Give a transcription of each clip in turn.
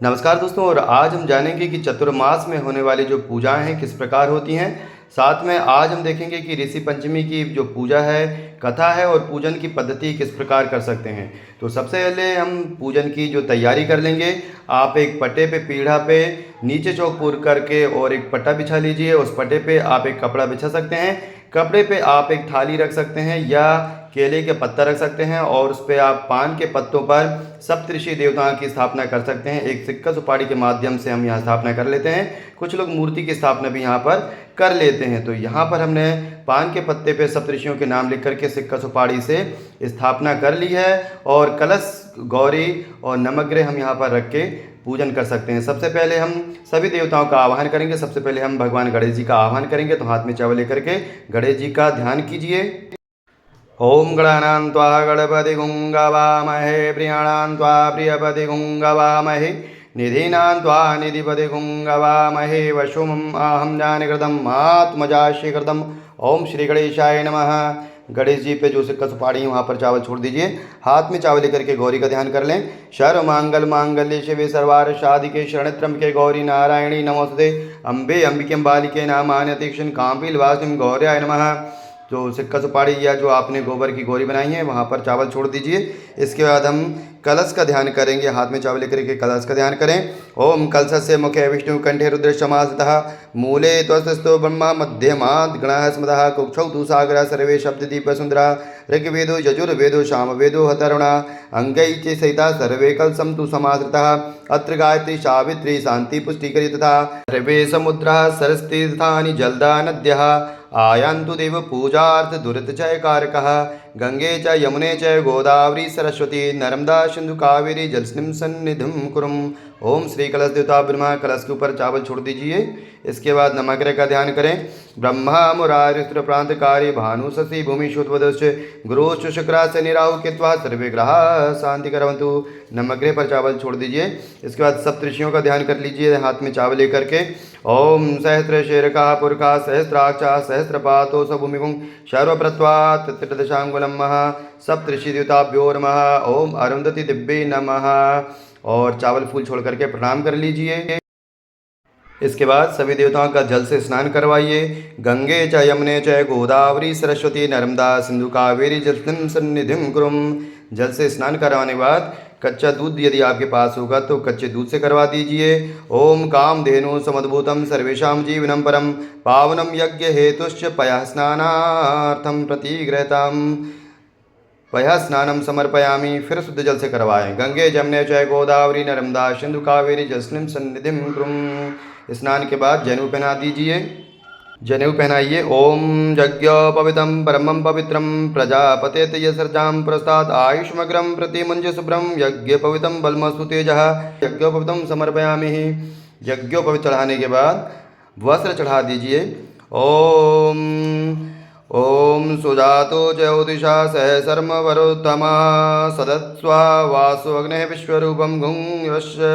नमस्कार दोस्तों, और आज हम जानेंगे कि चतुर्मास में होने वाली जो पूजाएं हैं किस प्रकार होती हैं। साथ में आज हम देखेंगे कि ऋषि पंचमी की जो पूजा है, कथा है और पूजन की पद्धति किस प्रकार कर सकते हैं। तो सबसे पहले हम पूजन की जो तैयारी कर लेंगे। आप एक पट्टे पे, पीढ़ा पे नीचे चौक पूर करके और एक पट्टा बिछा लीजिए। उस पट्टे पे आप एक कपड़ा बिछा सकते हैं। कपड़े पे आप एक थाली रख सकते हैं या केले के पत्ता रख सकते हैं और उस पर आप पान के पत्तों पर सप्तऋषि देवताओं की स्थापना कर सकते हैं। एक सिक्का सुपारी के माध्यम से हम यहाँ स्थापना कर लेते हैं। कुछ लोग मूर्ति की स्थापना भी यहाँ पर कर लेते हैं। तो यहाँ पर हमने पान के पत्ते पे सप्तऋषियों के नाम लिख करके सिक्का सुपारी से स्थापना कर ली है और कलश, गौरी और नवग्रह हम यहाँ पर रख के पूजन कर सकते हैं। सबसे पहले हम सभी देवताओं का आवाहन करेंगे। सबसे पहले हम भगवान गणेश जी का आवाहन करेंगे। तो हाथ में चावल लेकर के गणेश जी का ध्यान कीजिए। ओम गणानां त्वा गणपतिगुं गवामहे, प्रियाणां त्वा प्रियपतिगुं गवामहे, निधीनां त्वा निधिपतिगुं गवामहे, वशुमं आहं जानकृतम् आत्मजाशीकृतम्। ओम श्री गणेशाय नमः। गणेश जी पे जो सिक्का सुपारी है वहाँ पर चावल छोड़ दीजिए। हाथ में चावल लेकर के गौरी का ध्यान कर लें। सर्व मांगल मांगल्ये शिवे सर्वार्थ साधिके शरण्ये त्र्यंबके गौरी नारायणी नमोस्तुते। अम्बे अंबिके बालिके नामानि तीक्ष्ण कांपील वासिनीं गौर्याय नमः। जो सिक्का सुपारी या जो आपने गोबर की गोरी बनाई है वहाँ पर चावल छोड़ दीजिए। इसके बाद हम कलश का ध्यान करेंगे। हाथ में चावल लेकर के कलश का ध्यान करें। ओम कलशस्य मुखे विष्णु कंठे रुद्र समासतः मूले त्वस्तस्थो ब्रह्मा मध्यमाद् गणः स्मृतः कुक्षौ तु सागरः सर्वे शब्ददीप सुंदरा ऋग्वेदो यजुर्वेदो सामवेदो हतरुणा अंगै च सहिता सर्वे कलशं तु समाश्रितः अत्र गायत्री सावित्री शांति पुष्टिकरी तथा सर्वे समुद्रः सरस्वती तथानि जलदा नद्यः आयान्तु देव पूजार्थ दुरित जय कारकः गंगे च यमुने च गोदावरी सरस्वती नर्मदा सिंधु कावेरी जलस्निम सन्निधिं कुरुम। ओम श्री कलश देवता ब्रह्मा। कलश के ऊपर चावल छोड़ दीजिए। इसके बाद नवग्रह का ध्यान करें। ब्रह्मा मुरारिस्त्र प्रांतकारी भानु शशि भूमि शुद्धवदश्च गुरुश्च शुक्रा शनि राहु केत्वा सर्वे ग्रह शांति करवन्तु। नवग्रह पर चावल छोड़ दीजिए। इसके बाद सप्तऋषियों का ध्यान कर लीजिए हाथ में चावल लेकर के। ओम सहस्र शेरका पुरका सहस्राक्षा सहस्रपातो सभूमिभुं सर्वप्रत्वात् त्रिदशांगुलम महा सप्तऋषि देवताभ्यो नमः। ओम अरुंधति दिव्ये नमः। और चावल फूल छोड़ करके प्रणाम कर लीजिए। इसके बाद सभी देवताओं का जल से स्नान करवाइए। गंगे च यमुने च गोदावरी सरस्वती नर्मदा सिंधु कावेरी जलस्मिन् सन्निधिं कुरुम। जल से स्नान करवाने के बाद कच्चा दूध यदि आपके पास होगा तो कच्चे दूध से करवा दीजिए। ओम कामधेनु समद्भूतम सर्वेषां जीवनं परम पावनम यज्ञ हेतुश्च पयः स्नानार्थं प्रतिगृहताम्। पयः स्नानम समर्पयामि। फिर शुद्ध जल से करवाएं। गंगे जमुने च गोदावरी नर्मदा सिंधु कावेरी जलस्मिन् सन्निधिं कुरुम। स्नान के बाद जनेऊ पहना दीजिए। जनेऊ पहनाइए। ओम यज्ञोपवितं परमं पवित्रं प्रजापतेत यशर्जां पुरस्तात् आयुष्मग्रं प्रतिमुञ्ज शुभ्रं यज्ञोपवितं बलमस्तु तेजः। यज्ञोपवितं समर्पयामि। यज्ञोपवित चढ़ाने के बाद वस्त्र चढ़ा दीजिए। ओम ओम सुजातो ज्योतिषा सहसर्म वरोत्तमा सदत्स्वा वासु अग्ने विश्वरूपं गुं यस्य।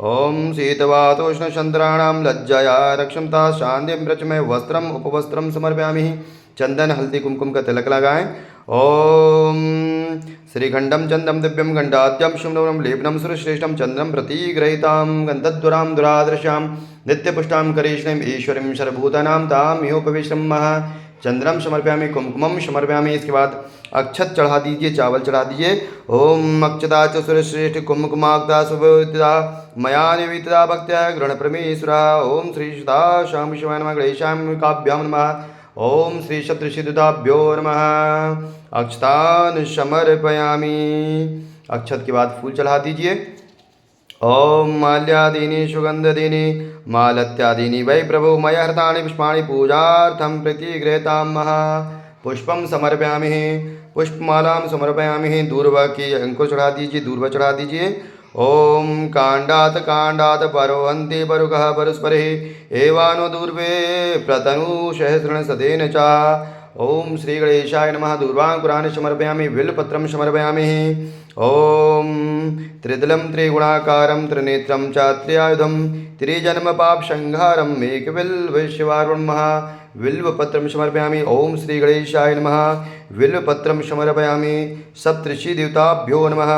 ओम शीतवातोष्णचंद्राणां लज्जया रक्षमता शांतिं रचमय वस्त्रम उपवस्त्रम समर्पयामि। चंदन हल्दी कुमकुम का तिलक लगाएं। ओम श्रीखंडम चंदम दिव्यम गंडाद्यम शुम्भम लेपनम सुरश्रेष्ठम चंद्रम प्रतिग्रहीतां गंधद्वरां दुरादृश्यां नित्यपुष्टां करीष्णीं ईश्वरीं सर्वभूतानां तां ह्योपविश्रमः। चंद्रम समर्पयामि कुमकुमम समर्पयामि। इसके बाद अक्षत चढ़ा दीजिए, चावल चढ़ा दीजिए। ओम अक्षता च सुरश्रेष्ठ कुमकुमाक्ता सुभूतिता मया निवेदिता भक्त्या गृहण परमेश्वरा। ओम श्री सुधा श्याम शिवाय नमः गणेशाय काभ्याम नमः। ओम श्री सप्तऋषिदुताभ्यो नमः। अक्षतान् समर्पयामि। अक्षत के बाद फूल चढ़ा दीजिए। ओम माल्यादीनि सुगंधदीनि मालत्यादीनि वै प्रभो मया हृतानि पुष्पाणि पूजार्थं प्रतिगृहीतां महा। पुष्पम समर्पयामि। पुष्पमालां समर्पयामि। दूर्वा की अंकुर चढ़ा दीजिए, दूर्वा चढ़ा दीजिए। ओम कांडात कांडात परोहन्ति परुकः परुस्परे एवानो दूर्वे प्रतनु सहस्रण सदेन च। ओम श्री गणेशाय नमः। दूर्वांकुरान् समर्पयामि। बिल्वपत्रं समर्पयामि। ओम त्रिदलं त्रिगुणाकारं त्रिनेत्रं च त्रियायुधं त्रिजन्मपापसंहारम् एकबिल्वशिवारुण्मः बिल्वपत्रं समर्पयामि। ओम श्री गणेशाय नमः। बिल्वपत्रं समर्पयामि। सप्तऋषिदेवताभ्यो नमः।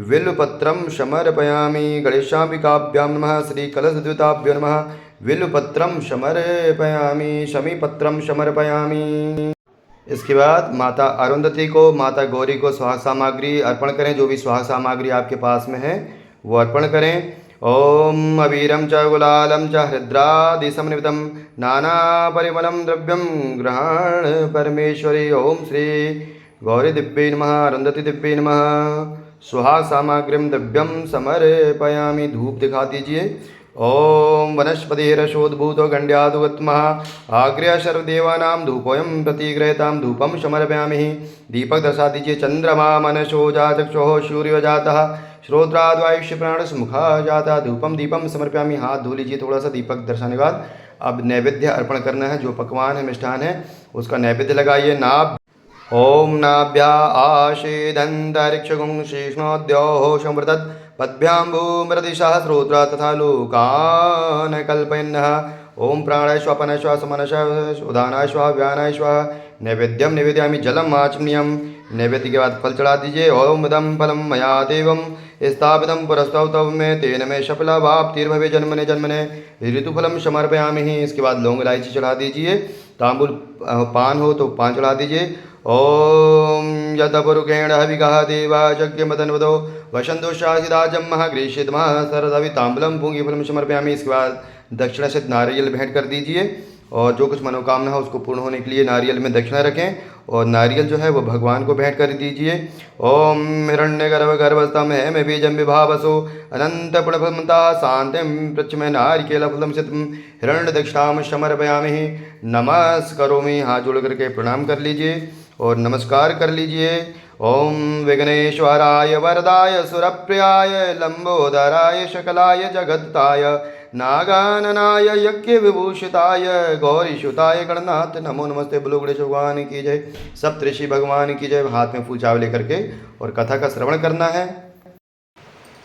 बिल्वपत्रं समर्पयामि। गणेशाम्बिकाभ्यां नमः। श्रीकलशदेवताभ्यो नमः। बिल्वपत्रं समर्पयामि। शमीपत्रं समर्पयामि। इसके बाद माता अरुंधति को, माता गौरी को स्वाहा सामग्री अर्पण करें। जो भी स्वाहा सामग्री आपके पास में है वो अर्पण करें। ओम अबीरम च गुलालम च हृद्रादि समन्वितम नाना परिमलम द्रव्यम ग्रहण परमेश्वरी। ओम श्री गौरी दिव्यै नमः। अरुंधति दिव्यै नमः। स्वाहा सामग्रीम द्रव्यम समर्पयामि। धूप दिखा दीजिए। ओम वनस्पतिरसोद्भूतो गंड्यादुगत्मः आग्र्य सर्वदेवानां धूपोऽयं प्रतिगृह्यतां धूपं समर्पयामि। दीपक दर्शा दीजिए। चंद्रमा मनसो जाचक्षुः सूर्यो जातः श्रोत्राद्वायुष्य प्राणसमुखा जाता धूपम दीपम समर्पयामि। हाथ धो लीजिए थोड़ा सा दीपक दर्शाने के बाद। अब नैवेद्य अर्पण करना है। जो पकवान है, मिष्ठान है, उसका नैवेद्य लगाइए। नाभ ओम नाभ्या आशीदन्तरिक्षगुं शीर्ष्णोद्योः संवृतत् पद्भ्याम्बूमृदिशः श्रोत्रा तथा लोकान् कल्पयन्नः। ओम प्राणाय स्वाहा अपानाय स्वाहा समानाय स्वाहा उदानाय स्वाहा व्यानाय स्वाहा। नैवेद्यम निवेदयामि। जलम आचमनीयम। नैवेद्य के बाद फल चढ़ा दीजिए। ओम इदं फलं मया देवं स्थापितं पुरस्तौ तव में तेन में सफलावाप्तिर्भवे जन्मने जन्मने ऋतुफलम समर्पयामि। इसके बाद लौंग इलायची चढ़ा दीजिए। तांबुल पान हो तो पान चढ़ा दीजिए। ओम यतपुरुषेण हविगः देवा यज्ञमदन्वदो वसंतो शासिदाजम्मः ग्रीष्यतमः सरदवि तांबूलम पूंगीफलम समर्पयामि। इसके बाद दक्षिणा से नारियल भेंट कर दीजिए और जो कुछ मनोकामना है उसको पूर्ण होने के लिए नारियल में दक्षिणा रखें और नारियल जो है वो भगवान को भेंट कर दीजिए। ओम हिरण्यगर्भगर्भस्थं हेम बीजं विभावसो अनंत पुण्यफलमता शांतिं पृच्छमे नारिकेलफलं सिद्धं हिरण्य दक्षिणां समर्पयामि। नमस्करोमि। हाथ जोड़ करके प्रणाम कर लीजिए और नमस्कार कर लीजिए। ओम विघ्नेश्वराय वरदाय सुरप्रियाय लंबोदराय सकलाय जगत्ताय नागाननाय यज्ञ विभूषिताय गौरीसुताय गणनाथ नमो नमस्ते। बोलो गणेश भगवान की जय। सप्तऋषि भगवान की जय। हाथ में फूल चावल लेकर के और कथा का श्रवण करना है।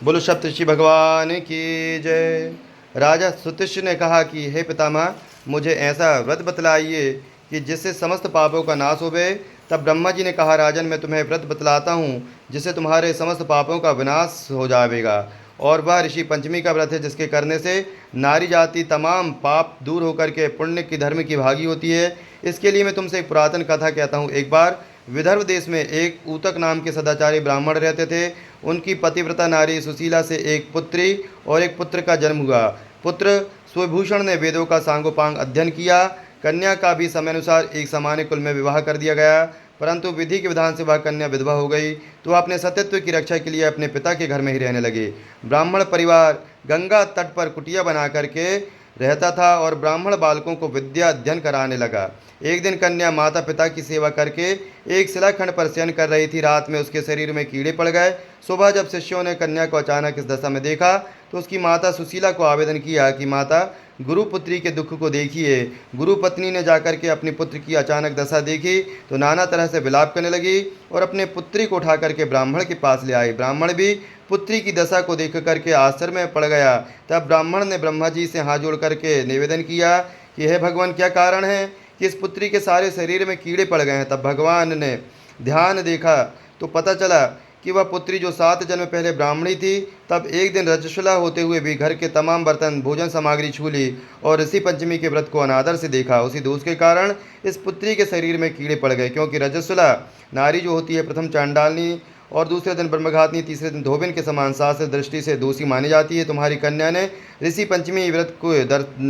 बोलो सप्तऋषि भगवान की जय। राजा सुतिष्ठ ने कहा कि हे पितामह, मुझे ऐसा व्रत बतलाइए कि जिससे समस्त पापों का नाश होवे। तब ब्रह्मा जी ने कहा, राजन, मैं तुम्हें व्रत बतलाता हूँ जिससे तुम्हारे समस्त पापों का विनाश हो जाएगा। और वह ऋषि पंचमी का व्रत है जिसके करने से नारी जाति तमाम पाप दूर होकर के पुण्य की धर्म की भागी होती है। इसके लिए मैं तुमसे एक पुरातन कथा कहता हूँ। एक बार विदर्भ देश में एक ऊतक नाम के सदाचारी ब्राह्मण रहते थे। उनकी पतिव्रता नारी सुशीला से एक पुत्री और एक पुत्र का जन्म हुआ। पुत्र स्वभूषण ने वेदों का सांगोपांग अध्ययन किया। कन्या का भी समयानुसार एक सामान्य कुल में विवाह कर दिया गया, परंतु विधि के विधान से वह कन्या विधवा हो गई तो अपने सतीत्व की रक्षा के लिए अपने पिता के घर में ही रहने लगे। ब्राह्मण परिवार गंगा तट पर कुटिया बना करके रहता था और ब्राह्मण बालकों को विद्या अध्ययन कराने लगा। एक दिन कन्या माता पिता की सेवा करके एक शिलाखंड पर शयन कर रही थी। रात में उसके शरीर में कीड़े पड़ गए। सुबह जब शिष्यों ने कन्या को अचानक इस दशा में देखा तो उसकी माता सुशीला को आवेदन किया कि माता, गुरुपुत्री के दुख को देखिए। गुरु पत्नी ने जाकर के अपनी पुत्र की अचानक दशा देखी तो नाना तरह से विलाप करने लगी और अपने पुत्री को उठा करके ब्राह्मण के पास ले आई। ब्राह्मण भी पुत्री की दशा को देख करके आश्चर्य में पड़ गया। तब ब्राह्मण ने ब्रह्मा जी से हाथ जोड़ करके निवेदन किया कि हे भगवान, क्या कारण है कि इस पुत्री के सारे शरीर में कीड़े पड़ गए हैं। तब भगवान ने ध्यान देखा तो पता चला कि वह पुत्री जो 7 जन्म पहले ब्राह्मणी थी, तब एक दिन रजस्वला होते हुए भी घर के तमाम बर्तन भोजन सामग्री छू ली और ऋषि पंचमी के व्रत को अनादर से देखा। उसी दोष के कारण इस पुत्री के शरीर में कीड़े पड़ गए। क्योंकि रजस्वला नारी जो होती है प्रथम चांडालनी और दूसरे दिन ब्रह्मघातनी, तीसरे दिन धोबिन के समान शास्त्र दृष्टि से दोषी मानी जाती है। तुम्हारी कन्या ने ऋषि पंचमी व्रत को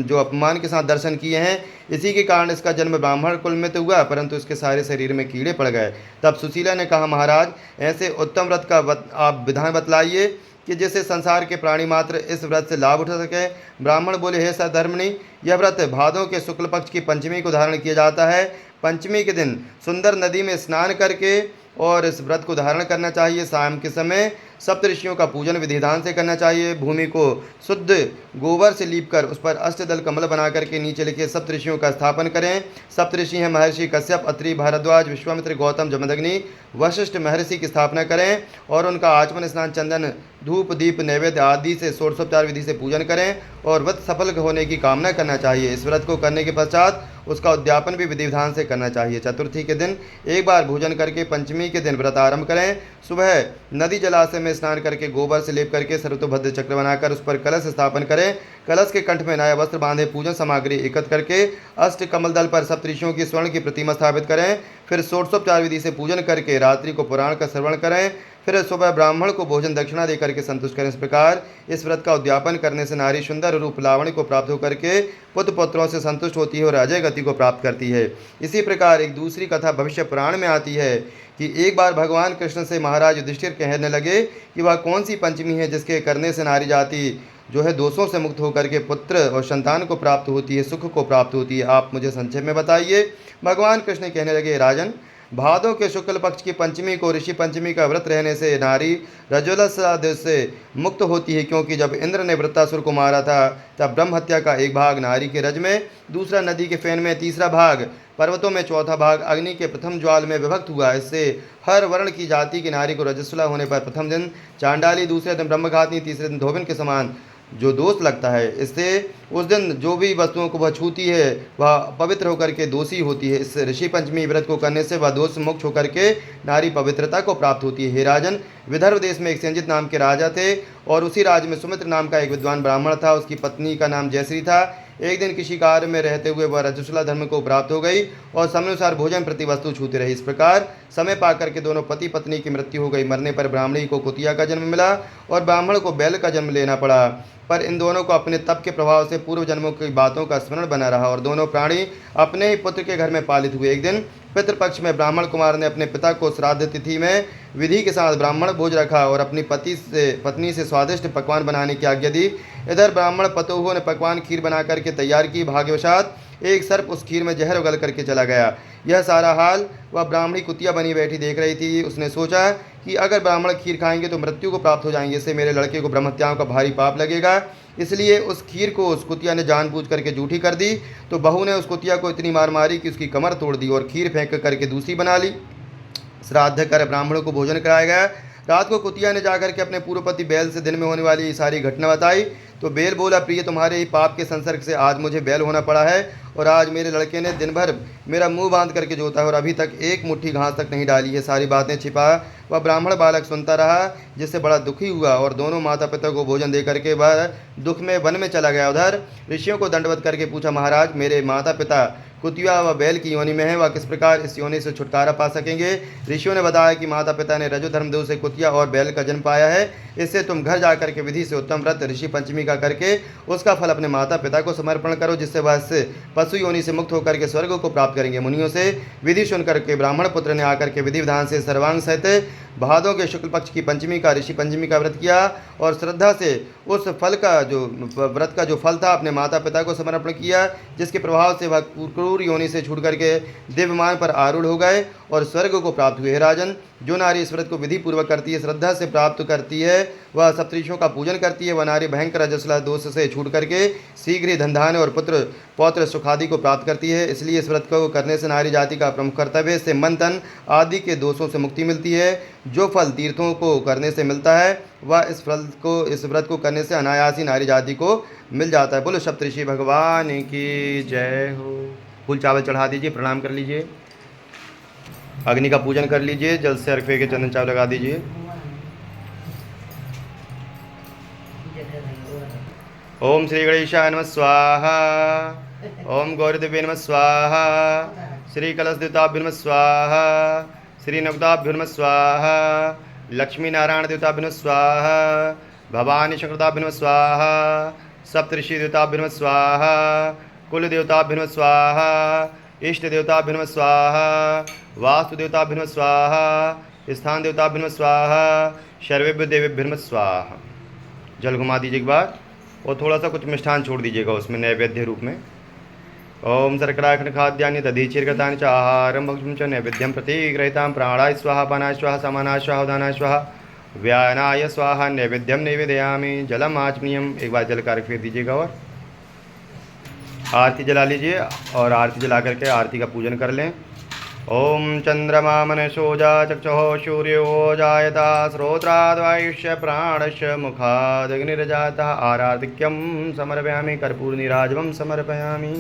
जो अपमान के साथ दर्शन किए हैं, इसी के कारण इसका जन्म ब्राह्मण कुल में तो हुआ, परंतु इसके सारे शरीर में कीड़े पड़ गए। तब सुशीला ने कहा, महाराज, ऐसे उत्तम व्रत का आप विधान बतलाइए कि जिससे संसार के प्राणी मात्र इस व्रत से लाभ उठा सके। ब्राह्मण बोले, हे सधर्मणि, यह व्रत भादों के शुक्ल पक्ष की पंचमी को धारण किया जाता है। पंचमी के दिन सुंदर नदी में स्नान करके और इस व्रत को धारण करना चाहिए। शाम के समय सप्त ऋषियों का पूजन विधि विधान से करना चाहिए। भूमि को शुद्ध गोबर से लीपकर उस पर अष्टदल कमल बना करके नीचे लिखे सप्त ऋषियों का स्थापन करें। सप्त ऋषि हैं महर्षि कश्यप, अत्रि, भारद्वाज, विश्वामित्र, गौतम, जमदग्नि, वशिष्ठ महर्षि की स्थापना करें और उनका आचमन, स्नान, चंदन, धूप, दीप, नैवेद्य आदि से षोडशोपचार विधि से पूजन करें और व्रत सफल होने की कामना करना चाहिए। इस व्रत को करने के पश्चात उसका उद्यापन भी विधि विधान से करना चाहिए। चतुर्थी के दिन एक बार भोजन करके पंचमी के दिन व्रत आरंभ करें। सुबह नदी जलाशय में स्नान करके गोबर से लेप करके सर्वतोभद्र चक्र बनाकर उस पर कलश स्थापन करें। कलश के कंठ में नया वस्त्र बांधे पूजन सामग्री एकत्र करके अष्ट कमल दल पर सप्तऋषियों की स्वर्ण की प्रतिमा स्थापित करें। फिर षोडशोपचार विधि से पूजन करके रात्रि को पुराण का श्रवण करें। फिर सुबह ब्राह्मण को भोजन दक्षिणा देकर के संतुष्ट करें। इस प्रकार इस व्रत का उद्यापन करने से नारी सुंदर रूप लावण्य को प्राप्त होकर के पुत्र पुत्रों से संतुष्ट होती है और अजय गति को प्राप्त करती है। इसी प्रकार एक दूसरी कथा भविष्य पुराण में आती है कि एक बार भगवान कृष्ण से महाराज युधिष्ठिर कहने लगे कि वह कौन सी पंचमी है जिसके करने से नारी जाति जो है दोषों से मुक्त होकर के पुत्र और संतान को प्राप्त होती है, सुख को प्राप्त होती है, आप मुझे संक्षेप में बताइए। भगवान कृष्ण कहने लगे, राजन, भादों के शुक्ल पक्ष की पंचमी को ऋषि पंचमी का व्रत रहने से नारी रजोलस से मुक्त होती है, क्योंकि जब इंद्र ने वृत्तासुर को मारा था तब ब्रह्म हत्या का एक भाग नारी के रज में, दूसरा नदी के फेन में, तीसरा भाग पर्वतों में, चौथा भाग अग्नि के प्रथम ज्वाल में विभक्त हुआ। इससे हर वर्ण की जाति की नारी को रजस्वला होने पर प्रथम दिन चांडाली, दूसरे दिन ब्रह्मघातनी, तीसरे दिन धोबिन के समान जो दोष लगता है। इससे उस दिन जो भी वस्तुओं को वह छूती है वह पवित्र होकर के दोषी होती है। इस ऋषि पंचमी व्रत को करने से वह दोष मुक्त होकर के नारी पवित्रता को प्राप्त होती है। हे राजन, विदर्भ देश में एक संजित नाम के राजा थे और उसी राज्य में सुमित्र नाम का एक विद्वान ब्राह्मण था। उसकी पत्नी का नाम जयश्री था। एक दिन किसी कार्य में रहते हुए वह रजस्वला धर्म को प्राप्त हो गई और समयानुसार भोजन प्रति वस्तु छूती रही। इस प्रकार समय पाकर के दोनों पति पत्नी की मृत्यु हो गई। मरने पर ब्राह्मणी को कुतिया का जन्म मिला और ब्राह्मण को बैल का जन्म लेना पड़ा। पर इन दोनों को अपने तप के प्रभाव से पूर्व जन्मों की बातों का स्मरण बना रहा और दोनों प्राणी अपने ही पुत्र के घर में पालित हुए। एक दिन पितृपक्ष में ब्राह्मण कुमार ने अपने पिता को श्राद्ध तिथि में विधि के साथ ब्राह्मण भोज रखा और अपनी पत्नी से स्वादिष्ट पकवान बनाने की आज्ञा दी। इधर ब्राह्मण पतोहुओं ने पकवान खीर बना करके तैयार की। भाग्यवशात एक सर्प उस खीर में जहर उगल करके चला गया। यह सारा हाल वह ब्राह्मणी कुतिया बनी बैठी देख रही थी। उसने सोचा कि अगर ब्राह्मण खीर खाएंगे तो मृत्यु को प्राप्त हो जाएंगे, इससे मेरे लड़के को ब्रह्महत्याओं का भारी पाप लगेगा। इसलिए उस खीर को उस कुतिया ने जानबूझ करके जूठी कर दी। तो बहू ने उस कुतिया को इतनी मार मारी कि उसकी कमर तोड़ दी और खीर फेंक करके दूसरी बना ली। श्राद्ध कर ब्राह्मणों को भोजन कराया गया। रात को कुतिया ने जाकर के अपने पूर्वपति बैल से दिन में होने वाली सारी घटना बताई। तो बैल बोला, प्रिय, तुम्हारे ही पाप के संसर्ग से आज मुझे बैल होना पड़ा है और आज मेरे लड़के ने दिन भर मेरा मुंह बांध करके जोता है और अभी तक एक मुट्ठी घास तक नहीं डाली है। सारी बातें छिपा वह ब्राह्मण बालक सुनता रहा, जिससे बड़ा दुखी हुआ और दोनों माता पिता को भोजन दे करके वह दुख में वन में चला गया। उधर ऋषियों को दंडवत करके पूछा, महाराज, मेरे माता पिता कुतिया व बैल की योनि में है, वह किस प्रकार इस योनि से छुटकारा पा सकेंगे? ऋषियों ने बताया कि माता पिता ने रजो धर्मदेव से कुतिया और बैल का जन्म पाया है। इससे तुम घर जाकर के विधि से उत्तम व्रत ऋषि पंचमी का करके उसका फल अपने माता पिता को समर्पण करो, जिससे वह इस पशु योनि से मुक्त होकर के स्वर्ग को प्राप्त करेंगे। मुनियों से विधि सुनकर के ब्राह्मण पुत्र ने आकर के विधि विधान से सर्वांग सहित भादों के शुक्ल पक्ष की पंचमी का ऋषि पंचमी का व्रत किया और श्रद्धा से उस फल का जो व्रत का जो फल था अपने माता पिता को समर्पण किया, जिसके प्रभाव से वह क्रूर योनि से छूट करके दिव्यमान पर आरूढ़ हो गए और स्वर्ग को प्राप्त हुए। राजन, जो नारी इस व्रत को विधि पूर्वक करती है, श्रद्धा से प्राप्त करती है, वह सप्तऋषियों का पूजन करती है, वह नारी भयंकर रजस्वला दोष से छूट करके शीघ्र ही धन धान्य और पुत्र पौत्र सुखादि को प्राप्त करती है। इसलिए इस व्रत को करने से नारी जाति का प्रमुख कर्तव्य, इससे मन तन आदि के दोषों से मुक्ति मिलती है। जो फल तीर्थों को करने से मिलता है वह इस व्रत को करने से अनायास ही नारी जाति को मिल जाता है। बोलो सप्तऋषि भगवान की जय हो। फूल चावल चढ़ा दीजिए, प्रणाम कर लीजिए, अग्नि का पूजन कर लीजिए, जल से अर्घ के चंदन चावल लगा दीजिए। ओम श्री गणेशाय नमः स्वाहा। ओम गौरीदेवी नमः स्वाहा। श्री कलश देवताभ्यो नमः स्वाहा। श्री नवदाभ्यो नमः स्वाहा। लक्ष्मी नारायण देवताभ्यो नमः स्वाहा। भवानी शंकरदाभ्यो नमः स्वाहा। सप्तऋषि देवताभ्यो नमः स्वाहा। कुल देवताभ्यो नमः स्वाहा। इष्ट देवताभ्यो नमः स्वाहा। वास्तु देवताभ्यो नमः स्वाहा। स्थान देवताभ्यो नमः स्वाहा। सर्वेभ्यो देवेभ्यो नमः स्वाहा। जल घुमा दीजिए एक बार और थोड़ा सा कुछ मिष्ठान छोड़ दीजिएगा उसमें नैवेद्य रूप में। ओम शर्कराखंड खाद्यानि दधिचीर्गतानि च आहारं भक्षं च नैवेद्यं प्रतिग्रहीतां प्राणाय स्वाहा पानाय स्वाहा समानाय स्वाहा उदानाय स्वाहा। व्यानाय स्वाहा नैवेद्यम निवेदयामि। जलम आचमनीयम, एक बार जल कार्य फेर दीजिएगा और आरती जला लीजिए और आरती जला करके आरती का पूजन कर लें। ओम चंद्रमा मनसोजा चक्षुः सूर्यो जायता श्रोत्राद्वायुष्य प्राणस्य मुखादग्निर्जातः। आराधिक्यं समर्पयामि, कर्पूर नीराजवं समर्पयामि।